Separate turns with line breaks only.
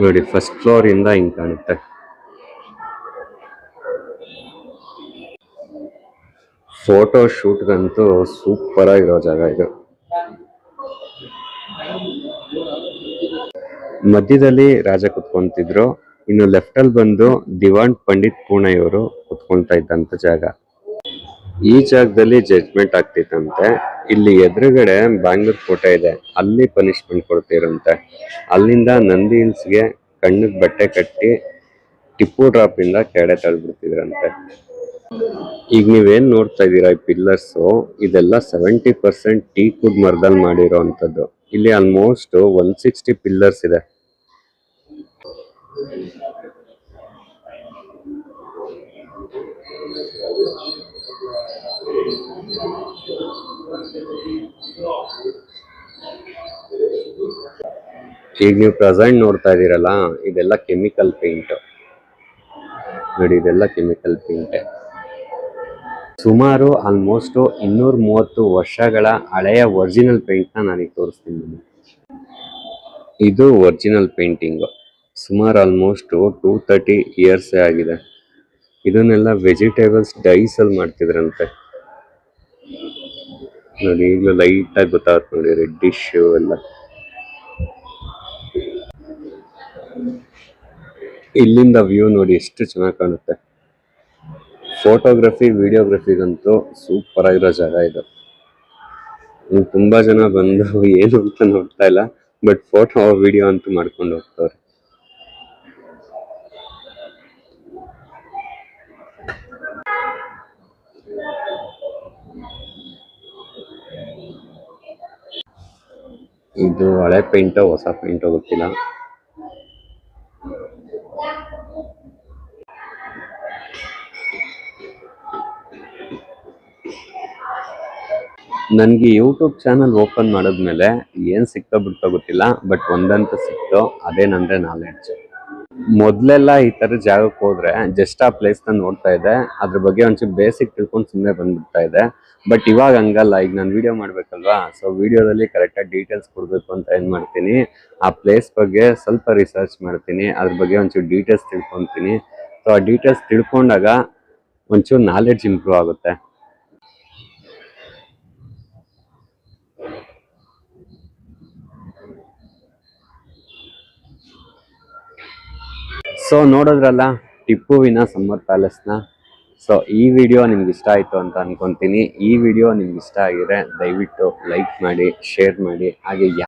ನೋಡಿ first floor ಇಂದ ಹಿಂಗ್ ಕಾಣುತ್ತೆ. ಫೋಟೋ ಶೂಟ್ಗಂತೂ ಸೂಪರ್ ಆಗಿರೋ ಜಾಗ ಇದು. ಮಧ್ಯದಲ್ಲಿ ರಾಜ ಕುತ್ಕೊಂತಿದ್ರು, ಇನ್ನು ಲೆಫ್ಟ್ ಅಲ್ಲಿ ಬಂದು ದಿವಾನ್ ಪಂಡಿತ್ ಪೂಣೆಯವರು ಕುತ್ಕೊಂತ ಇದ್ದಂತ ಜಾಗ. ಈ ಜಾಗದಲ್ಲಿ ಜಡ್ಜ್ಮೆಂಟ್ ಆಗ್ತಿತ್ತಂತೆ. ಇಲ್ಲಿ ಎದುರುಗಡೆ ಬ್ಯಾಂಗ್ಳೂರ್ ಕೋಟೆ ಇದೆ, ಅಲ್ಲಿ ಪನಿಷ್ಮೆಂಟ್ ಕೊಡ್ತಿರಂತೆ. ಅಲ್ಲಿಂದ ನಂದಿ ಹಿಲ್ಸ್ಗೆ ಕಣ್ಣಿಗೆ ಬಟ್ಟೆ ಕಟ್ಟಿ ಟಿಪ್ಪು ಡ್ರಾಪ್ ಇಂದ ಕೆಳಗಡೆ ತಳ್ಬಿಡ್ತಿದ್ರಂತೆ. ಈಗ ನೀವೇನ್ ನೋಡ್ತಾ ಇದೀರಾ ಈ ಪಿಲ್ಲರ್ಸ್, ಇದೆಲ್ಲ 70% ಟೀಕ್ ವುಡ್ ಮರದಲ್ಲಿ ಮಾಡಿರೋ ಅಂತದ್ದು. ಇಲ್ಲಿ ಆಲ್ಮೋಸ್ಟ್ 160 ಪಿಲ್ಲರ್ಸ್ ಇದೆ. ಈಗ ನೀವು ಪ್ರೆಸೆಂಟ್ ನೋಡ್ತಾ ಇದೀರಲ್ಲ, ಇದೆಲ್ಲ ಕೆಮಿಕಲ್ ಪೇಂಟ್ ನೋಡಿ, ಇದೆಲ್ಲ ಕೆಮಿಕಲ್ ಪೇಂಟ್. ಸುಮಾರು ಆಲ್ಮೋಸ್ಟ್ 230 ವರ್ಷಗಳ ಹಳೆಯ ಒರಿಜಿನಲ್ ಪೇಂಟ್ ನ ನಾನೀಗ ತೋರಿಸ್ತೀನಿ. ಇದು ಒರಿಜಿನಲ್ ಪೇಂಟಿಂಗ್, ಸುಮಾರು ಆಲ್ಮೋಸ್ಟ್ 230 ಇಯರ್ಸ್ ಆಗಿದೆ. ಇದನ್ನೆಲ್ಲ ವೆಜಿಟೇಬಲ್ಸ್ ಡೈಸ್ ಅಲ್ಲಿ ಮಾಡ್ತಿದ್ರಂತೆ. ನೋಡಿ ಈಗಲೂ ಲೈಟ್ ಆಗಿ ಗೊತ್ತಾಗುತ್ತೆ ನೋಡಿ, ರೆಡ್ಡಿಶ್ ಎಲ್ಲ. ಇಲ್ಲಿಂದ ವ್ಯೂ ನೋಡಿ ಎಷ್ಟು ಚೆನ್ನಾಗಿ ಕಾಣುತ್ತೆ. ಫೋಟೋಗ್ರಫಿ ವಿಡಿಯೋಗ್ರಫಿಗಂತೂ ಸೂಪರ್ ಆಗಿರೋ ಜಾಗ ಇದು. ತುಂಬಾ ಜನ ಬಂದು ಏನು ಅಂತ ನೋಡ್ತಾ ಇಲ್ಲ, ಬಟ್ ಫೋಟೋ ವಿಡಿಯೋ ಅಂತೂ ಮಾಡ್ಕೊಂಡು ಹೋಗ್ತಾರೆ. ಇದು ಹಳೆ ಪೇಂಟೋ ಹೊಸ ಪೇಂಟೋ ಗೊತ್ತಿಲ್ಲ. ನನ್ಗೆ ಯೂಟ್ಯೂಬ್ ಚಾನಲ್ ಓಪನ್ ಮಾಡಿದ್ಮೇಲೆ ಏನ್ ಸಿಕ್ತೋ ಬಿಡ್ತೋ ಗೊತ್ತಿಲ್ಲ, ಬಟ್ ಒಂದಂತೂ ಸಿಕ್ತೋ, ಅದೇನಂದ್ರೆ ನಾಲೆಡ್ಜ್. ಮೊದ್ಲೆಲ್ಲ ಈ ತರ ಜಾಗಕ್ಕೆ ಹೋದ್ರೆ ಜಸ್ಟ್ ಆ ಪ್ಲೇಸ್ ನ ನೋಡ್ತಾ ಇದ್ದೆ, ಅದ್ರ ಬಗ್ಗೆ ಒಂಚೂರು ಬೇಸಿಕ್ ತಿಳ್ಕೊಂಡು ಸುಮ್ಮನೆ ಬಂದ್ಬಿಡ್ತಾ ಇದೆ. ಬಟ್ ಇವಾಗ ಹಂಗಲ್ಲ, ಈಗ ನಾನು ವಿಡಿಯೋ ಮಾಡ್ಬೇಕಲ್ವಾ, ಸೊ ವಿಡಿಯೋದಲ್ಲಿ ಕರೆಕ್ಟಾಗಿ ಡೀಟೇಲ್ಸ್ ಕೊಡ್ಬೇಕು ಅಂತ ಏನ್ ಮಾಡ್ತೀನಿ, ಆ ಪ್ಲೇಸ್ ಬಗ್ಗೆ ಸ್ವಲ್ಪ ರಿಸರ್ಚ್ ಮಾಡ್ತೀನಿ, ಅದ್ರ ಬಗ್ಗೆ ಒಂಚೂರು ಡೀಟೇಲ್ಸ್ ತಿಳ್ಕೊಂತೀನಿ. ಸೊ ಆ ಡೀಟೇಲ್ಸ್ ತಿಳ್ಕೊಂಡಾಗ ಒಂಚೂರು ನಾಲೆಡ್ಜ್ ಇಂಪ್ರೂವ್ ಆಗುತ್ತೆ. ಸೊ ನೋಡೋದ್ರಲ್ಲ ಟಿಪ್ಪುವಿನ ಸಮ್ಮರ್ ಪ್ಯಾಲೇಸ್ನ. ಸೊ ಈ ವಿಡಿಯೋ ನಿಮ್ಗೆ ಇಷ್ಟ ಆಯಿತು ಅಂತ ಅನ್ಕೊಂತೀನಿ. ಈ ವಿಡಿಯೋ ನಿಮ್ಗೆ ಇಷ್ಟ ಆಗಿದ್ರೆ ದಯವಿಟ್ಟು ಲೈಕ್ ಮಾಡಿ, ಶೇರ್ ಮಾಡಿ, ಹಾಗೆ